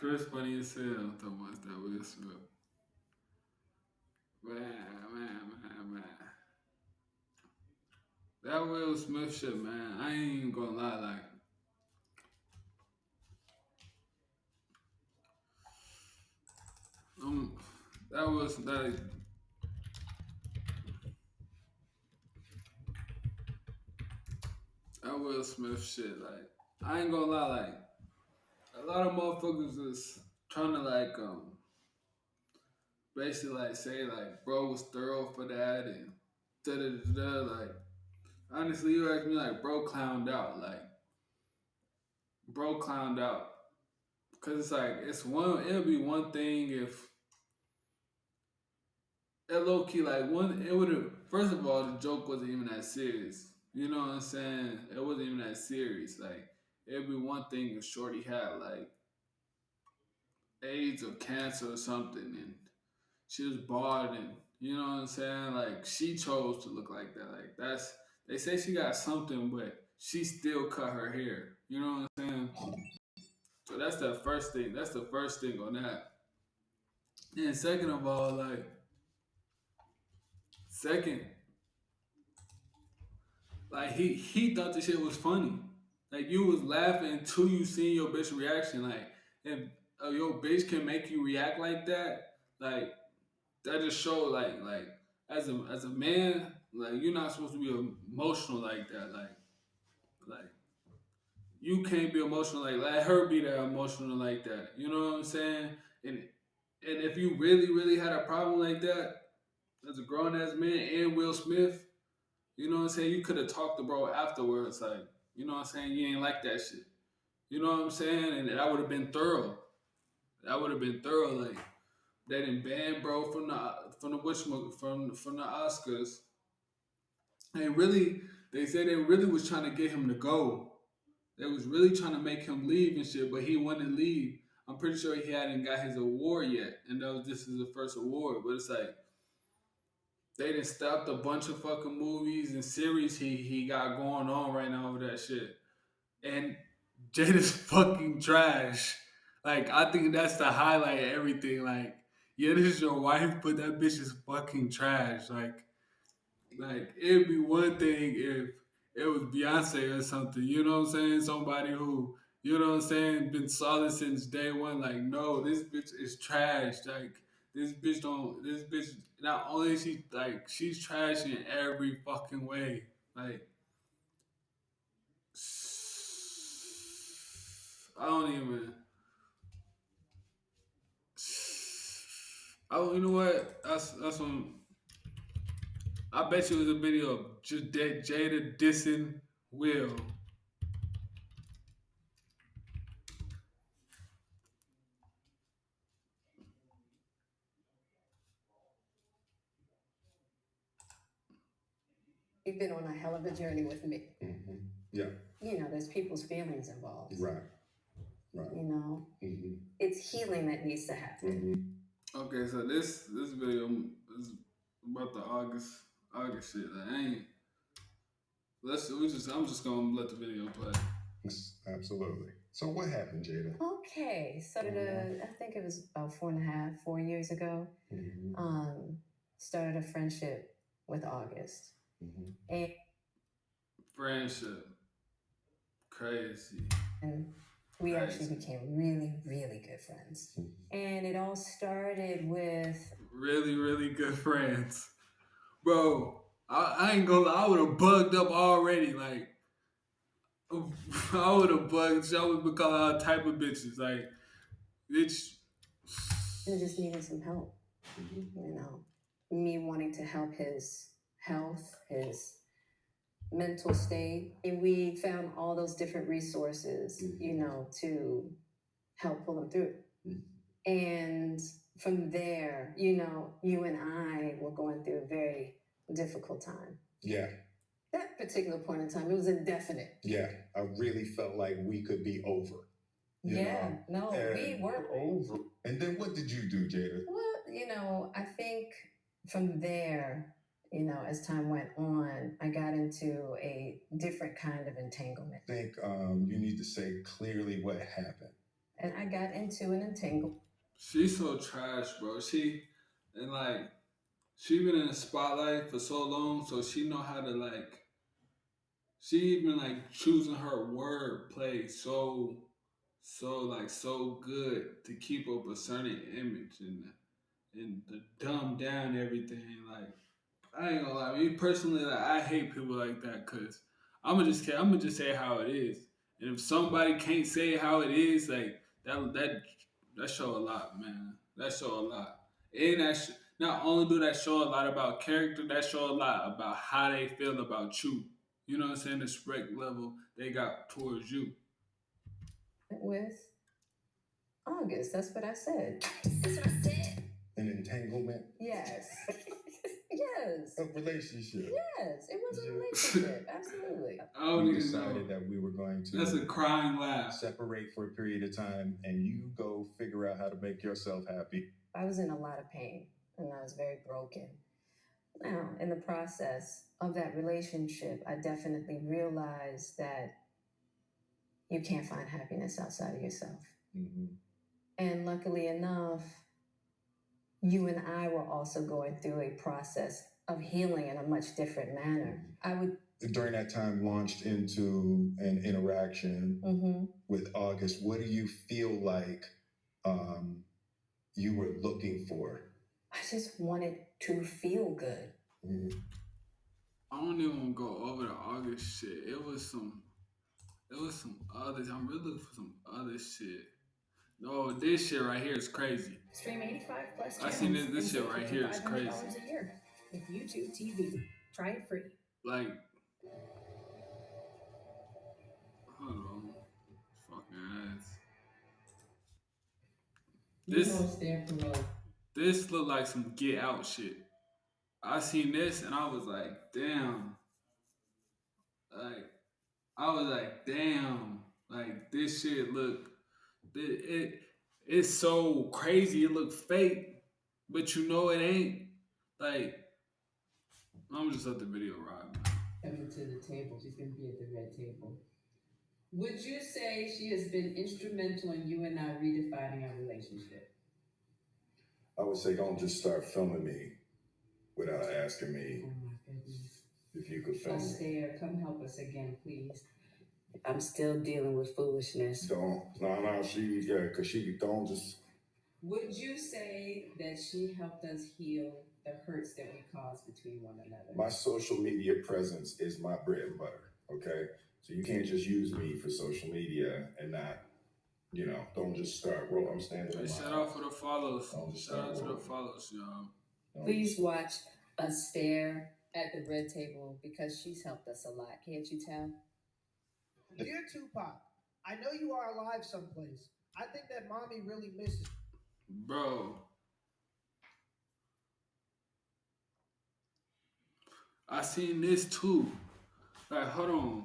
Chris funny as hell. Talking about that Will Smith. Man, man. That Will Smith shit, man. I ain't even gonna lie. Um, that was that Will Smith shit. Like, I ain't gonna lie. Like, a lot of motherfuckers is trying to basically like say like bro was thorough for that and da da da da. Like, honestly, you ask me like bro clowned out. Like, bro clowned out. Cause it's like it'll be one thing if it low key like one it would have first of all the joke wasn't even that serious. You know what I'm saying? It wasn't even that serious. Like, it'd be one thing if Shorty had like AIDS or cancer or something and she was bald and you know what I'm saying? Like, she chose to look like that. Like, that's they say she got something, but she still cut her hair. You know what I'm saying? So that's the first thing. That's the first thing on that. And second of all, like second, like he thought the shit was funny. Like, you was laughing until you seen your bitch reaction. Like, if your bitch can make you react like that, like that just show like as a man, like you're not supposed to be emotional like that. Like you can't be emotional like let her be that emotional like that. You know what I'm saying? And and if you really had a problem like that as a grown ass man and Will Smith, you know what I'm saying? You could have talked to bro afterwards, like, you know what I'm saying? You ain't like that shit. You know what I'm saying? And that would have been thorough. That would have been thorough. Like, they didn't ban bro from the from the Oscars. They said they really was trying to get him to go. They was really trying to make him leave and shit, but he wouldn't leave. I'm pretty sure he hadn't got his award yet, and this is the first award. But it's like they done stopped a bunch of fucking movies and series he got going on right now over that shit. And Jada's fucking trash. Like, I think that's the highlight of everything. Like, yeah, this is your wife, but that bitch is fucking trash. Like it'd be one thing if it was Beyonce or something. You know what I'm saying? Somebody who, you know what I'm saying, been solid since day one. Like, no, this bitch is trash. Like, this bitch don't. This bitch not only is she like she's trash in every fucking way. Like, I don't even. Oh, you know what? That's when I bet you it was a video of Jada dissing Will. You've been on a hell of a journey with me. Mm-hmm. Yeah. You know, there's people's feelings involved. Right. Right. You know, it's healing that needs to happen. Okay, so this video is about the August shit. Like, I ain't. I'm just gonna let the video play. Yes, absolutely. So what happened, Jada? Okay, so I think it was about 4.5, 4 years ago. Started a friendship with August. And Friendship, crazy. We actually became really, really good friends. And it all started with really good friends, bro. I ain't gonna lie, I would have bugged up already. Like, I would have bugged. I would become all type of bitches. Like, bitch. and just needed some help. You know, me wanting to help his health, his mental state, and we found all those different resources, you know, to help pull him through. And from there, you know, you and I were going through a very difficult time. Yeah. That particular point in time, it was indefinite. Yeah, I really felt like we could be over. Yeah, no, we were over. And then what did you do, Jada? Well, you know, I think from there, you know, as time went on, I got into a different kind of entanglement. I think you need to say clearly what happened. and I got into an entanglement. She's so trash, bro. She and like she been in the spotlight for so long, so she know how to like. She even like choosing her word play so good to keep up a certain image and to dumb down everything. Like I ain't gonna lie, me personally, like, I hate people like that because I'm gonna just say how it is. And if somebody can't say how it is, like that show a lot, man. That show a lot. And not only do that show a lot about character, that show a lot about how they feel about you. You know what I'm saying? The respect level they got towards you. With August. That's what I said. An entanglement, Yes. Yes. a relationship. Yes. It was a relationship. Absolutely. I don't We even decided know. that we were going to That's a crying laugh. separate for a period of time, and you go figure out how to make yourself happy. I was in a lot of pain and I was very broken. Now, in the process of that relationship, I definitely realized that you can't find happiness outside of yourself. Mm-hmm. And luckily enough, you and I were also going through a process of healing in a much different manner. I would During that time, launched into an interaction with August. What do you feel like um, you were looking for? I just wanted to feel good. Mm-hmm. I don't even go over the August shit. It was some others. I'm really looking for some other shit. No, this shit right here is crazy. Stream 85 plus I channels seen this and shit save right here is crazy. $500 a year with YouTube TV. Try it free. Like, hold on, fucking ass. This look like some Get Out shit. I seen this and I was like, damn. Like, I was like, damn. Like this shit look, it's so crazy. It look fake, but you know it ain't. Like, I'm just let the video ride, man. Coming to the table, she's going to be at the red table. Would you say she has been instrumental in you and I redefining our relationship? I would say don't just start filming me without asking me Oh my goodness. if you could film me. Astaire, come help us again, please. I'm still dealing with foolishness. Because she don't just. Would you say that she helped us heal the hurts that we caused between one another? My social media presence is my bread and butter, okay? So you can't just use me for social media and not, don't just start rolling. I'm standing Hey, in my shout house. out for the follows. Don't just Shout start out to the rolling. follows, y'all. Please watch Astaire at the red table because she's helped us a lot. Can't you tell? Dear Tupac, I know you are alive someplace. I think that mommy really misses. Bro, I seen this too. Like, hold on.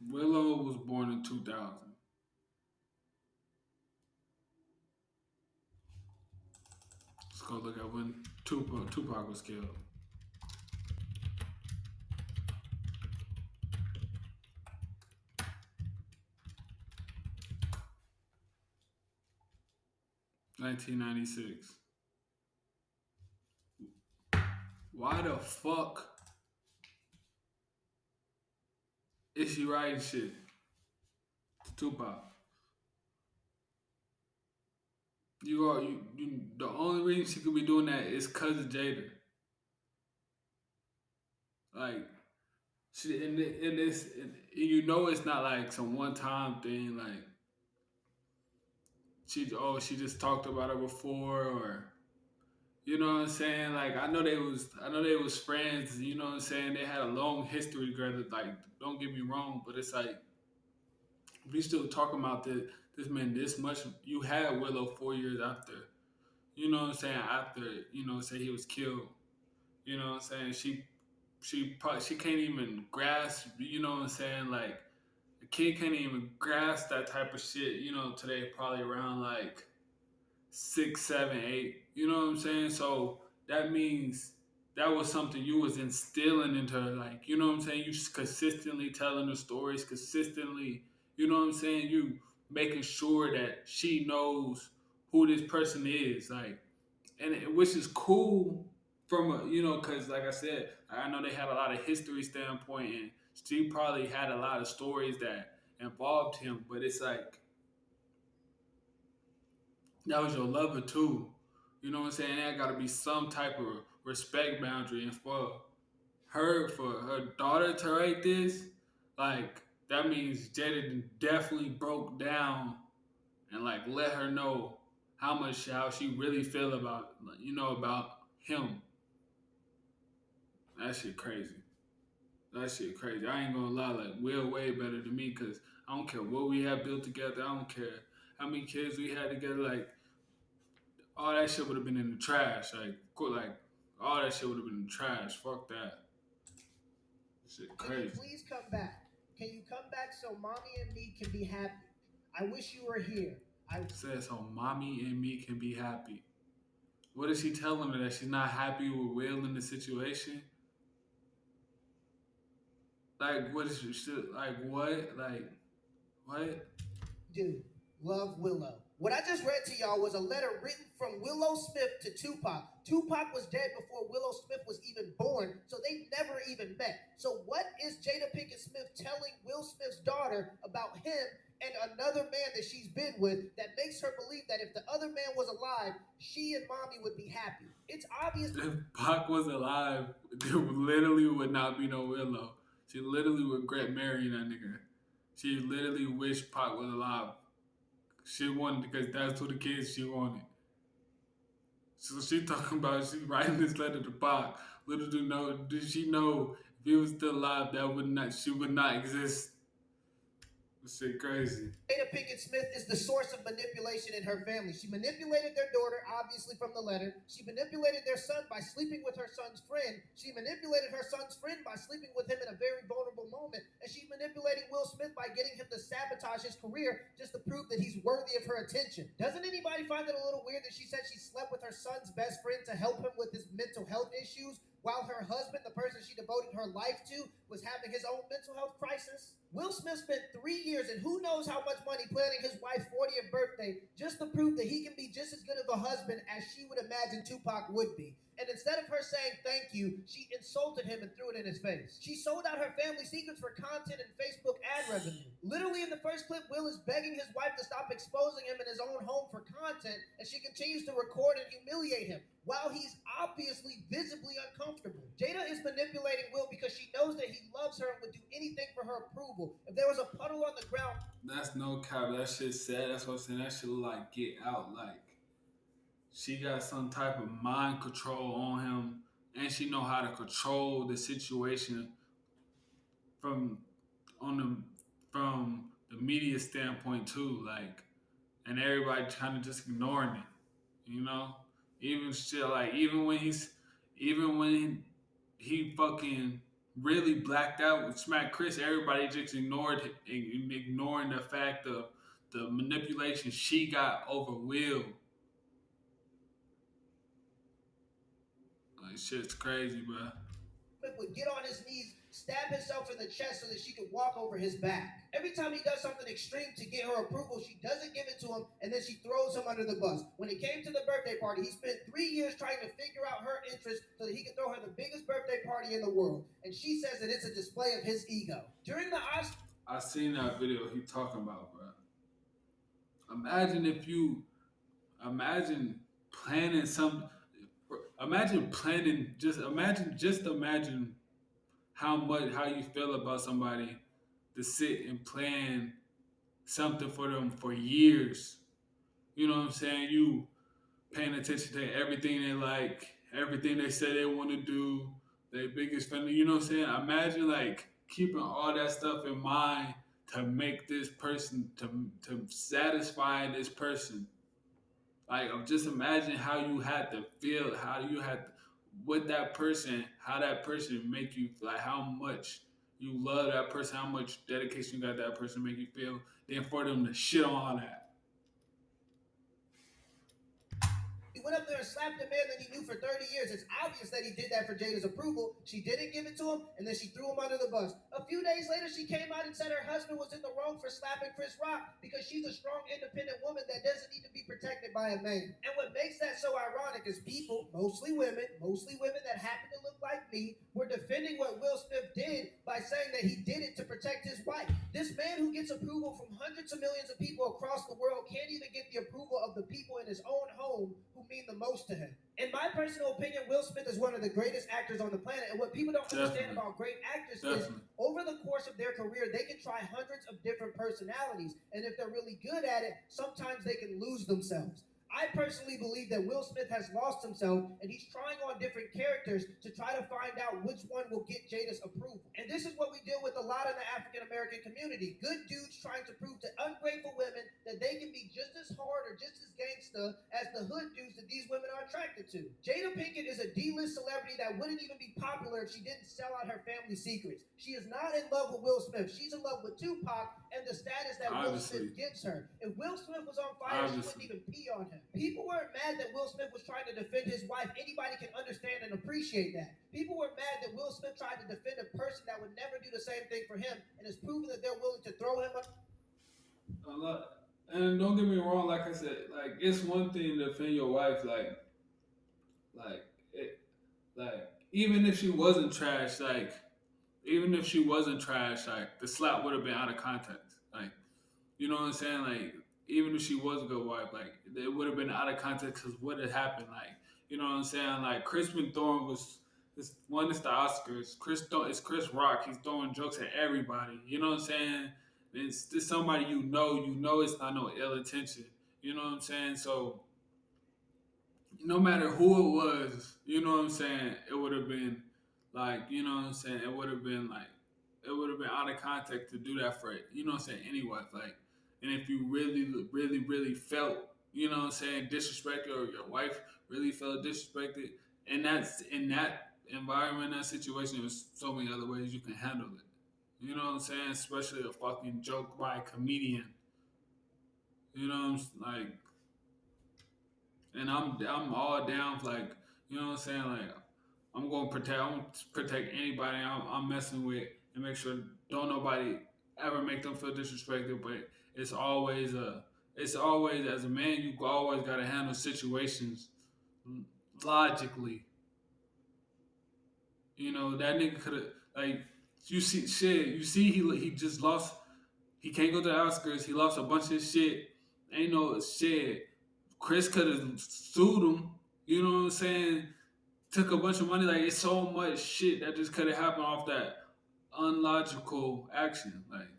Willow was born in 2000. Let's go look at when Tupac was killed. 1996. Why the fuck is she writing shit to Tupac? The only reason she could be doing that is cause of Jada. Like she in this, it's not like some one time thing. Like she just talked about her before, or you know what I'm saying. Like I know they was friends. You know what I'm saying. They had a long history together. Like don't get me wrong, but it's like if you still talking about this man this much, you had Willow 4 years after. You know what I'm saying? After say he was killed. You know what I'm saying? She can't even grasp. You know what I'm saying? Like a kid can't even grasp that type of shit. You know today probably around like 6, 7, 8. You know what I'm saying? So that means that was something you was instilling into her. Like, you know what I'm saying? You consistently telling the stories, consistently, you know what I'm saying? You making sure that she knows who this person is. Like, which is cool from a, because like I said, I know they had a lot of history standpoint, and she probably had a lot of stories that involved him. But it's like that was your lover too. You know what I'm saying? There got to be some type of respect boundary, and for her daughter to write this, like that means Jada definitely broke down and like let her know how she really feel about about him. That shit crazy. That shit crazy. I ain't gonna lie, like Will way better than me because I don't care what we have built together. I don't care how many kids we had together. Like all that shit would have been in the trash. Like all that shit would have been in the trash. Fuck that. Shit Can you crazy. please come back? Can you come back so mommy and me can be happy? I wish you were here. I Says so mommy and me can be happy. What is she telling her that she's not happy with Will in the situation? Like what is she like what? Like what? do. Love Willow. What I just read to y'all was a letter written from Willow Smith to Tupac. Tupac was dead before Willow Smith was even born, so they never even met. So what is Jada Pinkett Smith telling Will Smith's daughter about him and another man that she's been with that makes her believe that if the other man was alive, she and mommy would be happy? It's obvious. If Pac was alive, there literally would not be no Willow. She literally would regret marrying that nigga. She literally wished Pac was alive. She wanted because that's who the kids she wanted. So she talking about she writing this letter to Pac. Little did she know if he was still alive, that would not she would not exist. This shit crazy. Jada Pinkett Smith is the source of manipulation in her family. She manipulated their daughter, obviously from the letter. She manipulated their son by sleeping with her son's friend. She manipulated her son's friend by sleeping with him in a very vulnerable moment. And she's manipulating Will Smith by getting him to sabotage his career just to prove that he's worthy of her attention. Doesn't anybody find it a little weird that she said she slept with her son's best friend to help him with his mental health issues, while her husband, the person she devoted her life to, was having his own mental health crisis? Will Smith spent 3 years and who knows how much money planning his wife's 40th birthday just to prove that he can be just as good of a husband as she would imagine Tupac would be. And instead of her saying thank you, she insulted him and threw it in his face. She sold out her family secrets for content and Facebook ad revenue. Literally in the first clip, Will is begging his wife to stop exposing him in his own home for content, and she continues to record and humiliate him while he's obviously visibly uncomfortable. Jada is manipulating Will because she knows that he loves her and would do anything for her approval. If there was a puddle on the ground, That's no cap. That shit sad. That's what I'm saying. That shit look like Get Out. Like she got some type of mind control on him, and she know how to control the situation from on the from the media standpoint too. Like, and everybody kind of just ignoring it. You know, even shit like even when he fucking really blacked out with Smack Chris, everybody just ignoring the fact of the manipulation she got over Will. Like shit's crazy, bro. would get on his knees, stab himself in the chest so that she could walk over his back. Every time he does something extreme to get her approval, she doesn't give it to him, and then she throws him under the bus. When it came to the birthday party, he spent 3 years trying to figure out her interests so that he could throw her the biggest birthday party in the world. And she says that it's a display of his ego. During the Oscars, I seen that video he talking about, bro. Imagine planning some. Imagine how you feel about somebody to sit and plan something for them for years. You know what I'm saying? You paying attention to everything they like, everything they say they want to do, their biggest fan. You know what I'm saying? Imagine like keeping all that stuff in mind to make this person to satisfy this person. Like just imagine how you had to feel, how you had with that person, how that person make you like how much you love that person, how much dedication you got that person make you feel. Then for them to shit on all that. went up there and slapped a man that he knew for 30 years. It's obvious that he did that for Jada's approval. She didn't give it to him, and then she threw him under the bus. A few days later, she came out and said her husband was in the wrong for slapping Chris Rock because she's a strong, independent woman that doesn't need to be protected by a man. And what makes that so ironic is people, mostly women that happen to look like me, were defending what Will Smith did by saying that he did it to protect his wife. This man who gets approval from hundreds of millions of people across the world can't even get the approval of the people in his own home who mean the most to him. In my personal opinion, Will Smith is one of the greatest actors on the planet. And what people don't understand about great actors is over the course of their career, they can try hundreds of different personalities. And if they're really good at it, sometimes they can lose themselves. I personally believe that Will Smith has lost himself and he's trying on different characters to try to find out which one will get Jada's approval. And this is what we deal with a lot in the African American community. Good dudes trying to prove to ungrateful women that they can be just as hard or just as gangsta as the hood dudes that these women are attracted to. Jada Pinkett is a D-list celebrity that wouldn't even be popular if she didn't sell out her family secrets. She is not in love with Will Smith. She's in love with Tupac and the status that Will Smith gives her. If Will Smith was on fire, she wouldn't even pee on him. People weren't mad that Will Smith was trying to defend his wife. Anybody can understand and appreciate that. People were mad that Will Smith tried to defend a person that would never do the same thing for him and has proven that they're willing to throw him a lot. And don't get me wrong, like I said, like it's one thing to defend your wife, like even if she wasn't trash, like the slap would have been out of context, like you know what I'm saying, like even if she was a good wife, like it would have been out of context because what had happened, like you know what I'm saying, like Crispin Thorne was. This one is the Oscars. It's Chris Rock. He's throwing jokes at everybody. You know what I'm saying? It's somebody you know it's not no ill intention. You know what I'm saying? So no matter who it was, you know what I'm saying, it would have been like, you know what I'm saying, it would have been out of context to do that for it. You know what I'm saying? Anyway, like, and if you really felt, you know what I'm saying, disrespected, or your wife really felt disrespected, and that's in that environment, that situation, there's so many other ways you can handle it. You know what I'm saying? Especially a fucking joke by a comedian. You know what I'm like, and I'm all down for, like, you know what I'm saying, like I'm gonna protect anybody I'm messing with and make sure don't nobody ever make them feel disrespected. But it's always as a man you always gotta handle situations logically. You know that nigga could have, like, you see he just lost. He can't go to the Oscars. He lost a bunch of shit. Ain't no shit. Chris could have sued him. You know what I'm saying? Took a bunch of money. Like, it's so much shit that just could have happened off that unlogical action. Like,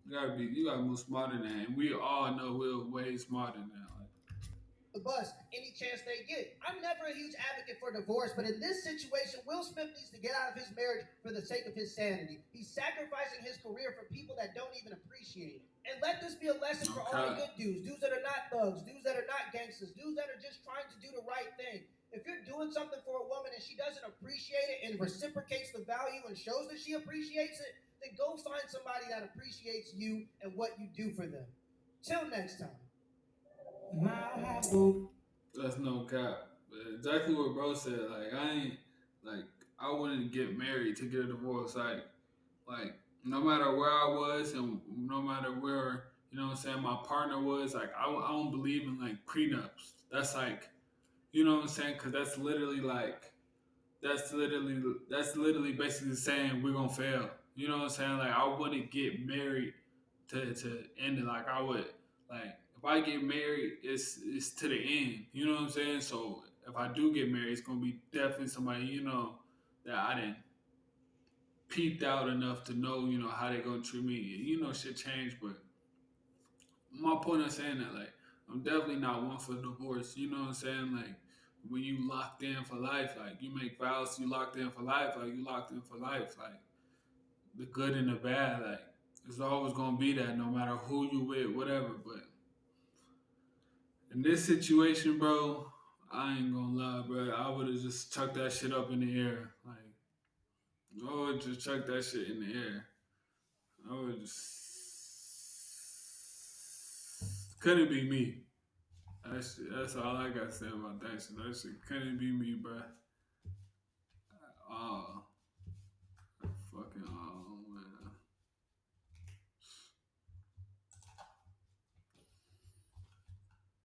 you gotta move smarter than that. And we all know we're way smarter than that. Like, the bus any chance they get. I'm never a huge advocate for divorce, but in this situation, Will Smith needs to get out of his marriage for the sake of his sanity. He's sacrificing his career for people that don't even appreciate it. And let this be a lesson for all the good dudes that are not thugs, dudes that are not gangsters, dudes that are just trying to do the right thing. If you're doing something for a woman and she doesn't appreciate it and reciprocates the value and shows that she appreciates it, then go find somebody that appreciates you and what you do for them. Till next time. that's no cap. But exactly what bro said. I wouldn't get married to get a divorce. Like no matter where I was and no matter where, you know what I'm saying, my partner was, like I don't believe in like prenups. That's like, you know what I'm saying, because that's literally basically saying we're gonna fail. You know what I'm saying? Like I wouldn't get married to end it. Like I would, like if I get married, it's to the end. You know what I'm saying? So if I do get married, it's gonna be definitely somebody, you know, that I didn't peeped out enough to know, you know, how they gonna treat me. You know, shit changed, but my point of saying that, like, I'm definitely not one for divorce. You know what I'm saying? Like, when you locked in for life, like, you make vows, you locked in for life, like, you locked in for life, like, the good and the bad, like, it's always gonna be that, no matter who you with, whatever. But in this situation, bro, I ain't gonna lie, bro. I would have just chucked that shit up in the air, like, I would just chuck that shit in the air. I would just couldn't be me. That's all I got to say about that shit. That shit couldn't be me, bro.